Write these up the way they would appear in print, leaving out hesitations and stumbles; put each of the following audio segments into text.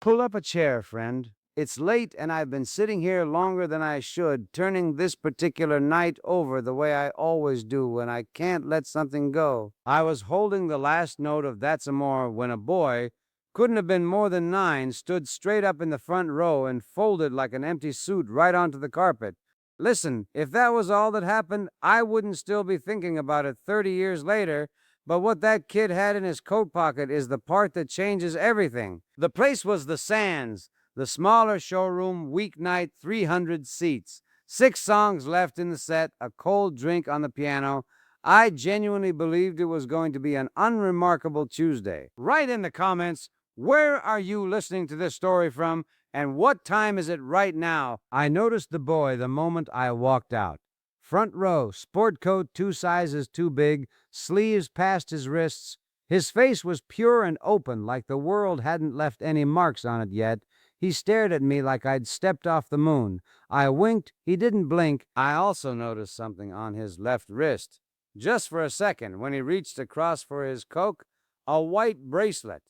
Pull up a chair, friend. It's late and I've been sitting here longer than I should, turning this particular night over the way I always do when I can't let something go. I was holding the last note of That's Amore when a boy, couldn't have been more than 9, stood straight up in the front row and folded like an empty suit right onto the carpet. Listen, if that was all that happened, I wouldn't still be thinking about it 30 years later. But what that kid had in his coat pocket is the part that changes everything. The place was the Sands, the smaller showroom, weeknight, 300 seats. 6 songs left in the set, a cold drink on the piano. I genuinely believed it was going to be an unremarkable Tuesday. Write in the comments, where are you listening to this story from, and what time is it right now? I noticed the boy the moment I walked out. Front row, sport coat 2 sizes too big, sleeves past his wrists. His face was pure and open, like the world hadn't left any marks on it yet. He stared at me like I'd stepped off the moon. I winked. He didn't blink. I also noticed something on his left wrist. Just for a second, when he reached across for his Coke, a white bracelet.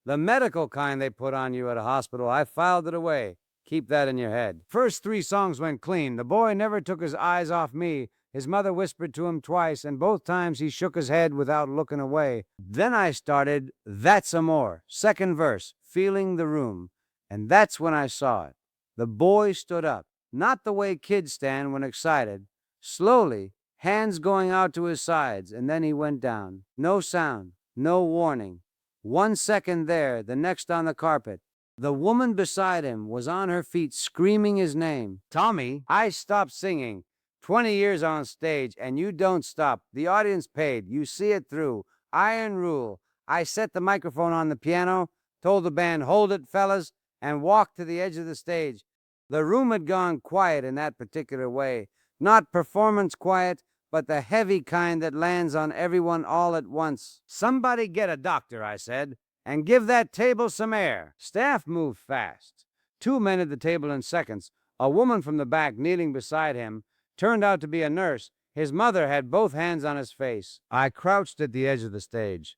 The medical kind they put on you at a hospital. I filed it away. Keep that in your head. First 3 songs went clean. The boy never took his eyes off me. His mother whispered to him twice, and both times he shook his head without looking away. Then I started That's Amore, second verse, feeling the room. And that's when I saw it. The boy stood up, not the way kids stand when excited. Slowly, hands going out to his sides, and then he went down. No sound, no warning. 1 second there, the next on the carpet. The woman beside him was on her feet screaming his name. Tommy, I stopped singing. 20 years on stage, and you don't stop. The audience paid. You see it through. Iron rule. I set the microphone on the piano, told the band, hold it, fellas, and walked to the edge of the stage. The room had gone quiet in that particular way. Not performance quiet, but the heavy kind that lands on everyone all at once. Somebody get a doctor, I said, and give that table some air. Staff moved fast. 2 men at the table in seconds. A woman from the back kneeling beside him turned out to be a nurse. His mother had both hands on his face. I crouched at the edge of the stage.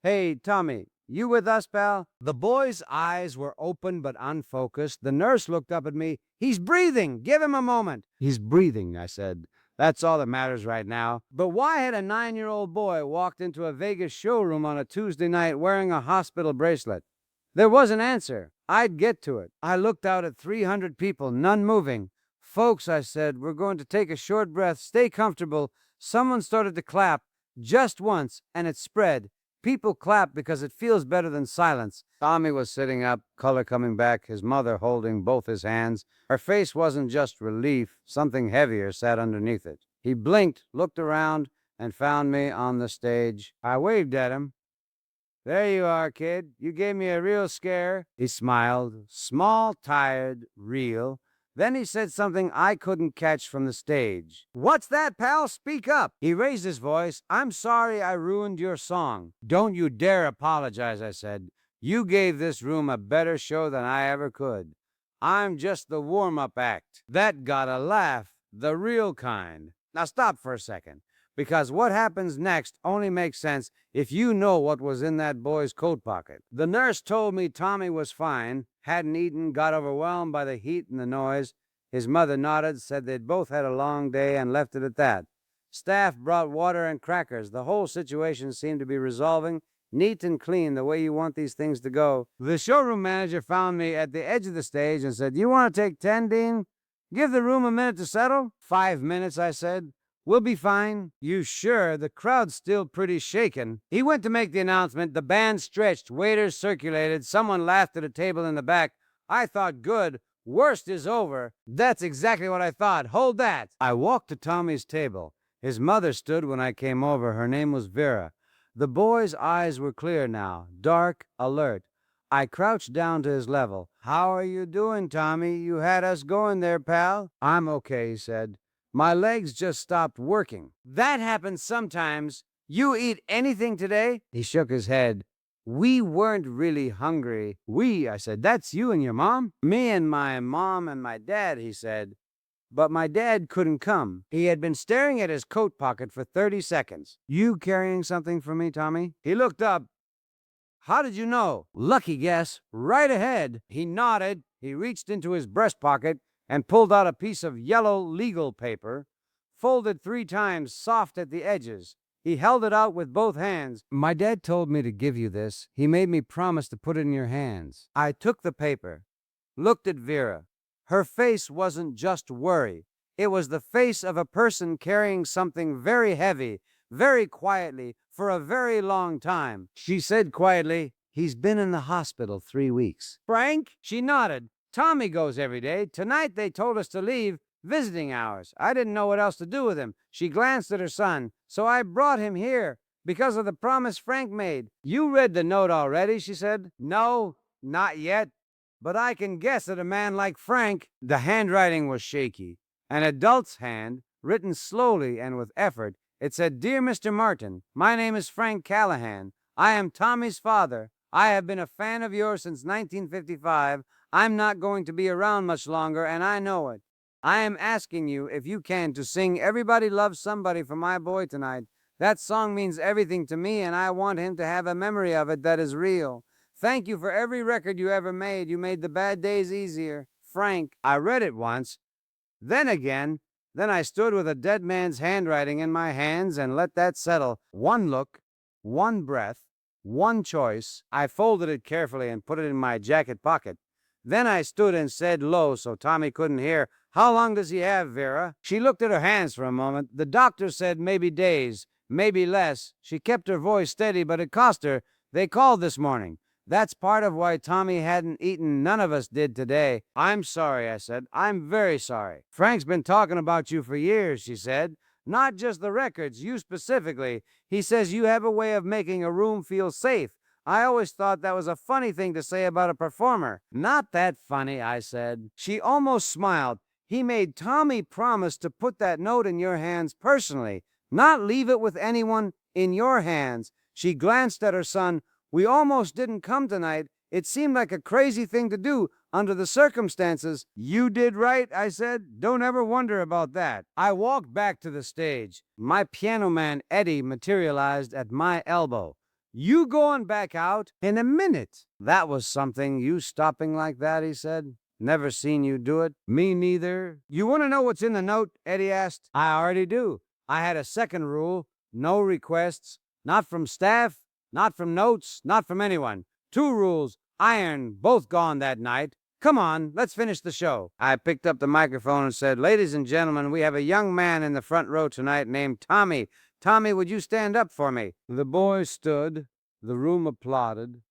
Hey, Tommy, you with us, pal? The boy's eyes were open but unfocused. The nurse looked up at me. He's breathing. Give him a moment. He's breathing, I said. That's all that matters right now. But why had a 9-year-old boy walked into a Vegas showroom on a Tuesday night wearing a hospital bracelet? There was an answer. I'd get to it. I looked out at 300 people, none moving. Folks, I said, we're going to take a short breath. Stay comfortable. Someone started to clap just once, and it spread. People clap because it feels better than silence. Tommy was sitting up, color coming back, his mother holding both his hands. Her face wasn't just relief, something heavier sat underneath it. He blinked, looked around, and found me on the stage. I waved at him. There you are, kid. You gave me a real scare. He smiled, small, tired, real. Then he said something I couldn't catch from the stage. What's that, pal? Speak up. He raised his voice. I'm sorry I ruined your song. Don't you dare apologize, I said. You gave this room a better show than I ever could. I'm just the warm-up act. That got a laugh, the real kind. Now stop for a second, because what happens next only makes sense if you know what was in that boy's coat pocket. The nurse told me Tommy was fine, hadn't eaten, got overwhelmed by the heat and the noise. His mother nodded, said they'd both had a long day, and left it at that. Staff brought water and crackers. The whole situation seemed to be resolving, neat and clean, the way you want these things to go. The showroom manager found me at the edge of the stage and said, you want to take 10, Dean? Give the room a minute to settle? 5 minutes, I said. We'll be fine. You sure? The crowd's still pretty shaken. He went to make the announcement. The band stretched. Waiters circulated. Someone laughed at a table in the back. I thought, good. Worst is over. That's exactly what I thought. Hold that. I walked to Tommy's table. His mother stood when I came over. Her name was Vera. The boy's eyes were clear now, dark, alert. I crouched down to his level. How are you doing, Tommy? You had us going there, pal. I'm okay, he said. My legs just stopped working. That happens sometimes. You eat anything today? He shook his head. We weren't really hungry. We, I said, that's you and your mom? Me and my mom and my dad, he said. But my dad couldn't come. He had been staring at his coat pocket for 30 seconds. You carrying something for me, Tommy? He looked up. How did you know? Lucky guess. Right ahead. He nodded. He reached into his breast pocket and pulled out a piece of yellow legal paper, folded 3 times, soft at the edges. He held it out with both hands. My dad told me to give you this. He made me promise to put it in your hands. I took the paper, looked at Vera. Her face wasn't just worry. It was the face of a person carrying something very heavy, very quietly, for a very long time. She said quietly, "He's been in the hospital 3 weeks. Frank?" She nodded. "Tommy goes every day. Tonight they told us to leave visiting hours. I didn't know what else to do with him." She glanced at her son. "So I brought him here because of the promise Frank made." "You read the note already?" she said. "No, not yet. But I can guess at a man like Frank." The handwriting was shaky. An adult's hand, written slowly and with effort. It said, "Dear Mr. Martin, my name is Frank Callahan. I am Tommy's father. I have been a fan of yours since 1955. I'm not going to be around much longer, and I know it. I am asking you, if you can, to sing 'Everybody Loves Somebody' for my boy tonight. That song means everything to me, and I want him to have a memory of it that is real. Thank you for every record you ever made. You made the bad days easier. Frank." I read it once, then again. Then I stood with a dead man's handwriting in my hands and let that settle. One look, one breath, one choice. I folded it carefully and put it in my jacket pocket. Then I stood and said low so Tommy couldn't hear, "How long does he have, Vera?" She looked at her hands for a moment. "The doctor said maybe days, maybe less." She kept her voice steady, but it cost her. "They called this morning. That's part of why Tommy hadn't eaten. None of us did today." "I'm sorry," I said. "I'm very sorry." "Frank's been talking about you for years," she said. "Not just the records, you specifically. He says you have a way of making a room feel safe. I always thought that was a funny thing to say about a performer." "Not that funny," I said. She almost smiled. "He made Tommy promise to put that note in your hands personally, not leave it with anyone, in your hands." She glanced at her son. "We almost didn't come tonight. It seemed like a crazy thing to do under the circumstances." "You did right," I said. "Don't ever wonder about that." I walked back to the stage. My piano man, Eddie, materialized at my elbow. "You going back out?" "In a minute." "That was something, you stopping like that," he said. "Never seen you do it." "Me neither." "You want to know what's in the note?" Eddie asked. "I already do. I had a second rule. No requests. Not from staff, not from notes, not from anyone. 2 rules, iron, both gone that night. Come on, let's finish the show." I picked up the microphone and said, "Ladies and gentlemen, we have a young man in the front row tonight named Tommy. Tommy, would you stand up for me?" The boy stood. The room applauded.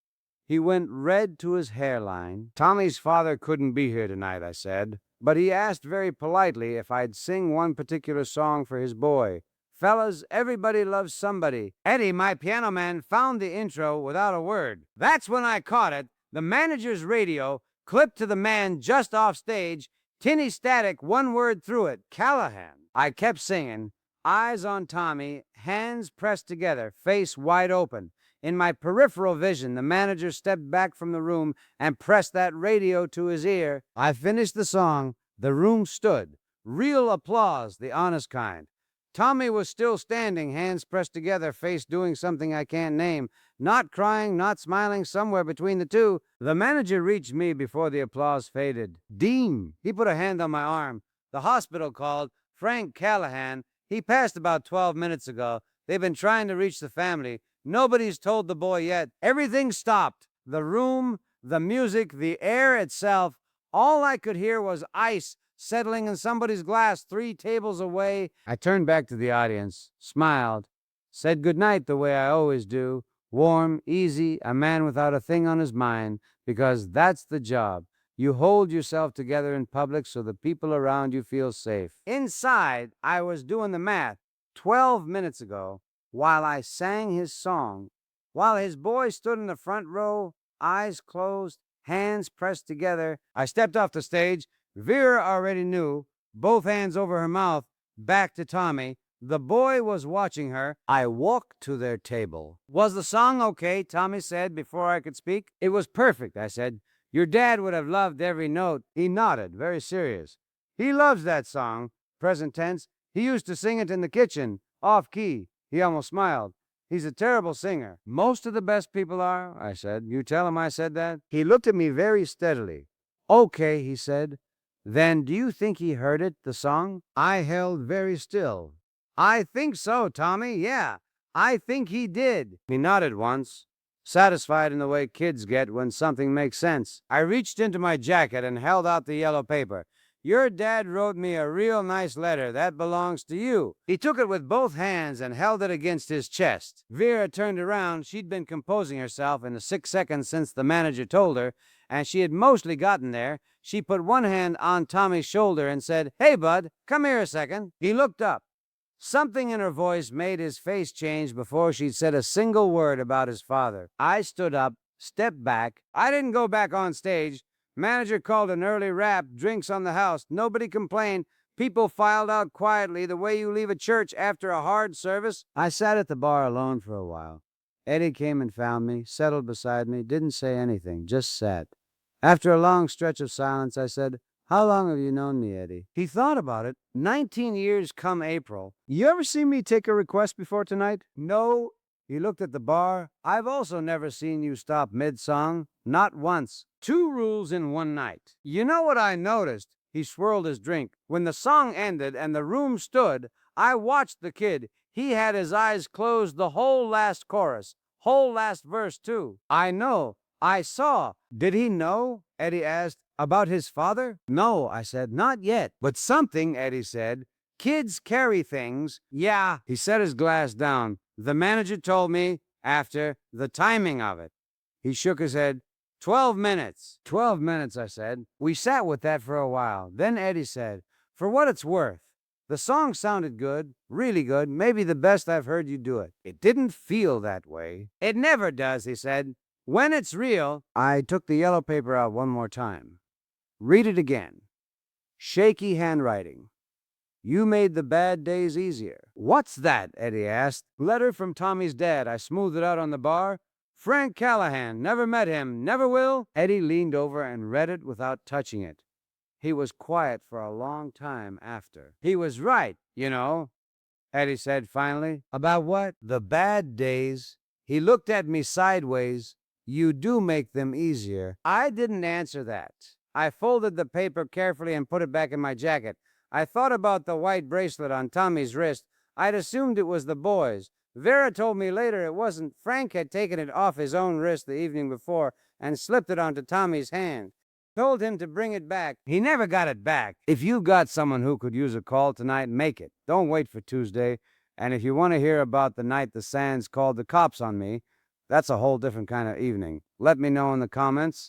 He went red to his hairline. "Tommy's father couldn't be here tonight," I said, "but he asked very politely if I'd sing one particular song for his boy. Fellas, everybody loves somebody." Eddie, my piano man, found the intro without a word. That's when I caught it. The manager's radio clipped to the man just off stage, tinny static, one word through it, "Callahan." I kept singing, eyes on Tommy, hands pressed together, face wide open. In my peripheral vision, the manager stepped back from the room and pressed that radio to his ear. I finished the song. The room stood. Real applause, the honest kind. Tommy was still standing, hands pressed together, face doing something I can't name. Not crying, not smiling, somewhere between the two. The manager reached me before the applause faded. "Dean!" He put a hand on my arm. "The hospital called. Frank Callahan. He passed about 12 minutes ago. They've been trying to reach the family. Nobody's told the boy yet." Everything stopped. The room, the music, the air itself. All I could hear was ice settling in somebody's glass 3 tables away. I turned back to the audience, smiled, said goodnight the way I always do, warm, easy, a man without a thing on his mind, because that's the job. You hold yourself together in public so the people around you feel safe. Inside, I was doing the math. 12 minutes ago, while I sang his song, while his boy stood in the front row, eyes closed, hands pressed together, I stepped off the stage. Vera already knew, both hands over her mouth, back to Tommy. The boy was watching her. I walked to their table. "Was the song okay?" Tommy said before I could speak. "It was perfect," I said. "Your dad would have loved every note." He nodded, very serious. "He loves that song," present tense. "He used to sing it in the kitchen, off key." He almost smiled. He's a terrible singer. Most of the best people are, I said. You tell him I said that? He looked at me very steadily. Okay, he said. Then do you think he heard it, the song? I held very still. I think so, Tommy, yeah. I think he did. He nodded once, satisfied in the way kids get when something makes sense. I reached into my jacket and held out the yellow paper. Your dad wrote me a real nice letter. That belongs to you. He took it with both hands and held it against his chest. Vera turned around. She'd been composing herself in the 6 seconds since the manager told her, and she had mostly gotten there. She put one hand on Tommy's shoulder and said, Hey, bud, come here a second. He looked up. Something in her voice made his face change before she'd said a single word about his father. I stood up, stepped back. I didn't go back on stage. Manager called an early wrap, drinks on the house. Nobody complained. People filed out quietly the way you leave a church after a hard service. I sat at the bar alone for a while. Eddie came and found me, settled beside me, didn't say anything, just sat. After a long stretch of silence, I said, How long have you known me, Eddie? He thought about it. 19 years come April. You ever seen me take a request before tonight? No. He looked at the bar. I've also never seen you stop mid-song. Not once. 2 rules in one night. You know what I noticed? He swirled his drink. When the song ended and the room stood, I watched the kid. He had his eyes closed the whole last chorus. Whole last verse, too. I know. I saw. Did he know? Eddie asked. About his father? No, I said. Not yet. But something, Eddie said. Kids carry things. Yeah. He set his glass down. The manager told me after the timing of it. He shook his head. 12 minutes. 12 minutes, I said. We sat with that for a while. Then Eddie said, For what it's worth, the song sounded good, really good, maybe the best I've heard you do it. It didn't feel that way. It never does, he said. When it's real. I took the yellow paper out one more time. Read it again. Shaky handwriting. You made the bad days easier. What's that? Eddie asked. Letter from Tommy's dad. I smoothed it out on the bar. Frank Callahan. Never met him. Never will. Eddie leaned over and read it without touching it. He was quiet for a long time after. He was right, you know, Eddie said finally. About what? The bad days. He looked at me sideways. You do make them easier. I didn't answer that. I folded the paper carefully and put it back in my jacket. I thought about the white bracelet on Tommy's wrist. I'd assumed it was the boy's. Vera told me later it wasn't. Frank had taken it off his own wrist the evening before and slipped it onto Tommy's hand. Told him to bring it back. He never got it back. If you got someone who could use a call tonight, make it. Don't wait for Tuesday. And if you want to hear about the night the Sands called the cops on me, that's a whole different kind of evening. Let me know in the comments.